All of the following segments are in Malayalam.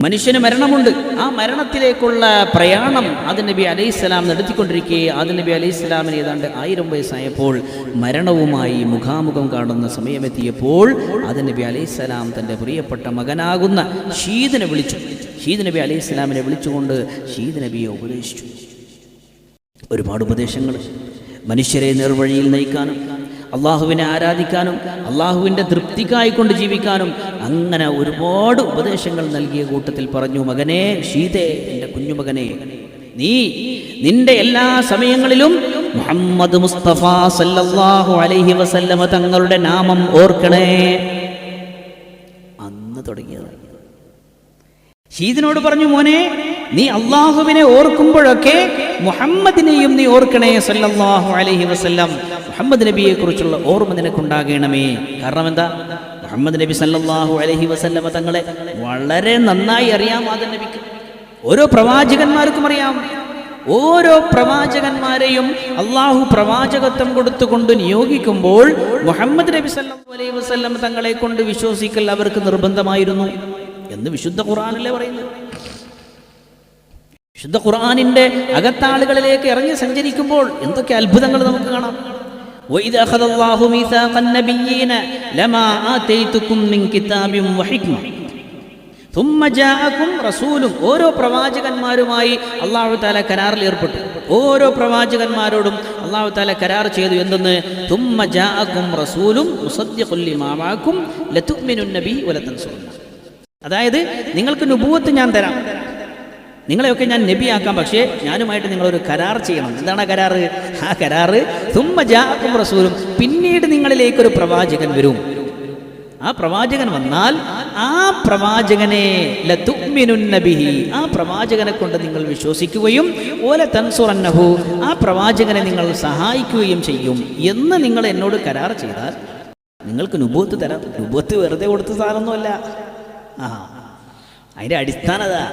മനുഷ്യന് മരണമുണ്ട്. ആ മരണത്തിലേക്കുള്ള പ്രയാണം ആദം നബി അലൈഹിസ്സലാം നടത്തിക്കൊണ്ടിരിക്കെ ആദം നബി അലൈഹിസ്സലാമിന് ഏതാണ്ട് 1000 വയസ്സായപ്പോൾ മരണവുമായി മുഖാമുഖം കാണുന്ന സമയമെത്തിയപ്പോൾ ആദം നബി അലൈഹിസ്സലാം തൻ്റെ പ്രിയപ്പെട്ട മകനാകുന്ന ഷീദിനെ വിളിച്ചു. ഷീദ് നബി അലൈഹിസ്സലാമിനെ വിളിച്ചുകൊണ്ട് ഷീദ് നബിയെ ഉപദേശിച്ചു. ഒരുപാട് ഉപദേശങ്ങൾ മനുഷ്യരെ നേർവഴിയിൽ നയിക്കാനും അള്ളാഹുവിനെ ആരാധിക്കാനും അള്ളാഹുവിൻ്റെ തൃപ്തിക്കായിക്കൊണ്ട് ജീവിക്കാനും അങ്ങനെ ഒരുപാട് ഉപദേശങ്ങൾ നൽകിയ കൂട്ടത്തിൽ പറഞ്ഞു, മകനെ ഷീദേ, എൻ്റെ കുഞ്ഞുമകനെ, നീ നിന്റെ എല്ലാ സമയങ്ങളിലും മുഹമ്മദ് മുസ്തഫ സല്ലല്ലാഹു അലൈഹി വസല്ലമ തങ്ങളുടെ നാമം ഓർക്കണേ. അന്ന് തുടങ്ങിയതാണ്. ഷീദിനോട് പറഞ്ഞു, മോനെ, നീ അള്ളാഹുവിനെ ഓർക്കുമ്പോഴൊക്കെ മുഹമ്മദിനെയും നീ ഓർക്കണേ സല്ലല്ലാഹു അലൈഹി വസല്ലം. മുഹമ്മദ് നബിയെ കുറിച്ചുള്ള ഓർമ്മ നിനക്കുണ്ടാകണമേ. കാരണം എന്താ? മുഹമ്മദ് നബി സല്ലല്ലാഹു അലൈഹി വസല്ലമ തങ്ങളെ വളരെ നന്നായി അറിയാം ആദം നബിക്ക്. ഓരോ പ്രവാചകന്മാർക്കും അറിയാം. ഓരോ പ്രവാചകന്മാരെയും അള്ളാഹു പ്രവാചകത്വം കൊടുത്തുകൊണ്ട് നിയോഗിക്കുമ്പോൾ മുഹമ്മദ് നബി സല്ലല്ലാഹു അലൈഹി വസല്ലം തങ്ങളെ കൊണ്ട് വിശ്വസിക്കൽ അവർക്ക് നിർബന്ധമായിരുന്നു എന്ന് വിശുദ്ധ ഖുർആനിലെ പറയുന്നത്. വിശുദ്ധ ഖുർആനിന്റെ അകത്താളുകളിലേക്ക് ഇറങ്ങി സഞ്ചരിക്കുമ്പോൾ എന്തൊക്കെ അത്ഭുതങ്ങൾ നമുക്ക് കാണാം. وَإِذَا أَخَذَ اللَّهُ مِيثَاقَ النَّبِيِّينَ لَمَا آتَيْتُكُم مِّن كِتَابٍ وَحِكْمَةٍ ثُمَّ جَاءَكُمْ رَسُولٌ. ഓരോ പ്രവാചകന്മാരുമായി അല്ലാഹു തആല കരാറിൽ ഏർപ്പെട്ടു. ഓരോ പ്രവാചകന്മാരോടും അല്ലാഹു തആല കരാർ ചെയ്തു. എന്തെന്ന്? ثُمَّ جَاءَكُمْ رَسُولٌ مُصَدِّقٌ لِّمَا مَعَكُمْ لَتُؤْمِنُنَّ بِهِ وَلَتَنْصُرُنَّهُ. അതായത് നിങ്ങൾക്ക് നുബുവത്ത് ഞാൻ തരാം, നിങ്ങളെയൊക്കെ ഞാൻ നബിയാക്കാം, പക്ഷേ ഞാനുമായിട്ട് നിങ്ങളൊരു കരാർ ചെയ്യണം. എന്താണ് കരാറ്? ആ കരാറ് സുമ്മ ജാഅക്കും റസൂലും, പിന്നീട് നിങ്ങളിലേക്കൊരു പ്രവാചകൻ വരും. ആ പ്രവാചകൻ വന്നാൽ ആ പ്രവാചകനെ ലതുഅ്മിനുന്ന ബിഹി, ആ പ്രവാചകനെ കൊണ്ട് നിങ്ങൾ വിശ്വസിക്കുകയും ഓല തൻസുറന്നഹു, ആ പ്രവാചകനെ നിങ്ങൾ സഹായിക്കുകയും ചെയ്യും എന്ന് നിങ്ങൾ എന്നോട് കരാർ ചെയ്താൽ നിങ്ങൾക്ക് നുബുവത്ത് തരാം. നുബുവത്ത് വെറുതെ കൊടുത്ത സാധനമൊന്നുമല്ല. അതിൻ്റെ അടിസ്ഥാനതാ.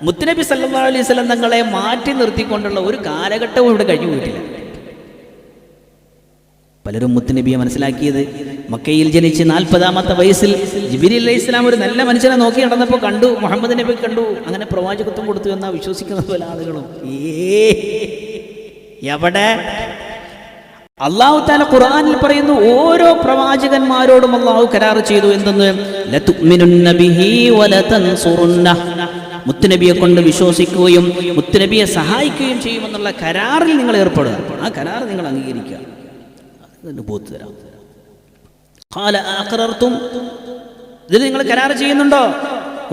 മുത്തുനബി സല്ലല്ലാഹു അലൈഹി വസല്ലം തങ്ങളെ മാറ്റി നിർത്തിക്കൊണ്ടുള്ള ഒരു കാലഘട്ടവും ഇവിടെ കഴിഞ്ഞു പോയിട്ടില്ല. പലരും മുത്തുനബിയെ മനസ്സിലാക്കിയത് മക്കയിൽ ജനിച്ച് 40-ാമത്തെ വയസ്സിൽ ജിബ്രീൽ അലൈഹിസ്സലാം ഒരു നല്ല മനുഷ്യനെ നോക്കി നടന്നപ്പോൾ കണ്ടു, മുഹമ്മദ് നബി കണ്ടു, അങ്ങനെ പ്രവാചകത്വം കൊടുത്തു എന്നാ വിശ്വസിക്കുന്ന പല ആളുകളും. എവിടെ? അല്ലാഹു തആല ഖുർആനിൽ പറയുന്നു, ഓരോ പ്രവാചകന്മാരോടും അല്ലാഹു കരാർ ചെയ്തു. എന്തെന്ന്? ലതുഅ്മിനുന്ന ബിഹി വലതൻസുറുന്നഹു, മുത്തുനബിയെ കൊണ്ട് വിശ്വസിക്കുകയും മുത്തുനബിയെ സഹായിക്കുകയും ചെയ്യുമെന്നുള്ള കരാറിൽ നിങ്ങൾ ഏർപ്പെടുക. ആ കരാർ നിങ്ങൾ അംഗീകരിക്കുക. നുബുവത്ത് തരാം. ഖാല അഖറർതും, ഇതിൽ നിങ്ങൾ കരാർ ചെയ്യുന്നുണ്ടോ?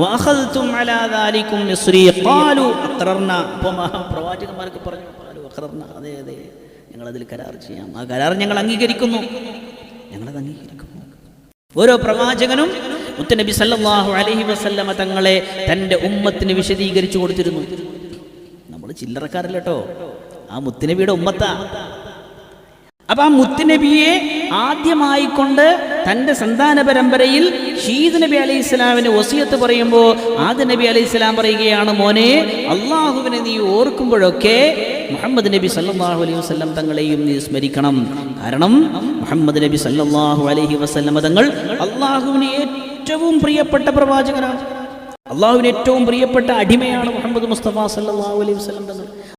വഅഖൽതും അലാ ദാലികും മിസ്രി ഖാലു അഖറർന. അപ്പോൾ പ്രവാചകന്മാർക്ക് പറഞ്ഞു, ഖാലു അഖറർന, അതെ അതെ, ഞങ്ങളതിൽ കരാർ ചെയ്യാം, ആ കരാർ ഞങ്ങൾ അംഗീകരിക്കുന്നു, ഞങ്ങളത് അംഗീകരിക്കുന്നു. ഓരോ പ്രവാചകനും മുത്തുനബി സല്ലല്ലാഹു അലൈഹി വസല്ലമ തങ്ങളെ തൻ്റെ ഉമ്മത്തിന് വിശദീകരിച്ചു കൊടുത്തിരുന്നു. നമ്മൾ ചില്ലറക്കാരല്ല കേട്ടോ, ആ മുത്തുനബിയുടെ ഉമ്മത്താ. അപ്പൊ ആ മുത്തുനബിയെ ആദ്യമായിക്കൊണ്ട് തൻ്റെ സന്താന പരമ്പരയിൽ ഷീദ് നബി അലൈഹി സ്വലാമിന് വസിയത്ത് പറയുമ്പോൾ ആദം നബി അലൈഹി സ്വലാം പറയുകയാണ്, മോനെ, അള്ളാഹുവിനെ നീ ഓർക്കുമ്പോഴൊക്കെ മുഹമ്മദ് നബി സല്ലല്ലാഹു അലൈഹി വസല്ലം തങ്ങളെയും നീ സ്മരിക്കണം. കാരണം മുഹമ്മദ് നബി സല്ലല്ലാഹു അലൈഹി വസല്ലം തങ്ങൾ അള്ളാഹുവിന് ഏറ്റവും പ്രിയപ്പെട്ട പ്രവാചകനാണ്. അള്ളാഹുവിന് ഏറ്റവും പ്രിയപ്പെട്ട അടിമയാണ് മുഹമ്മദ് മുസ്തഫ സല്ലല്ലാഹു അലൈഹി വസല്ലം തങ്ങൾ.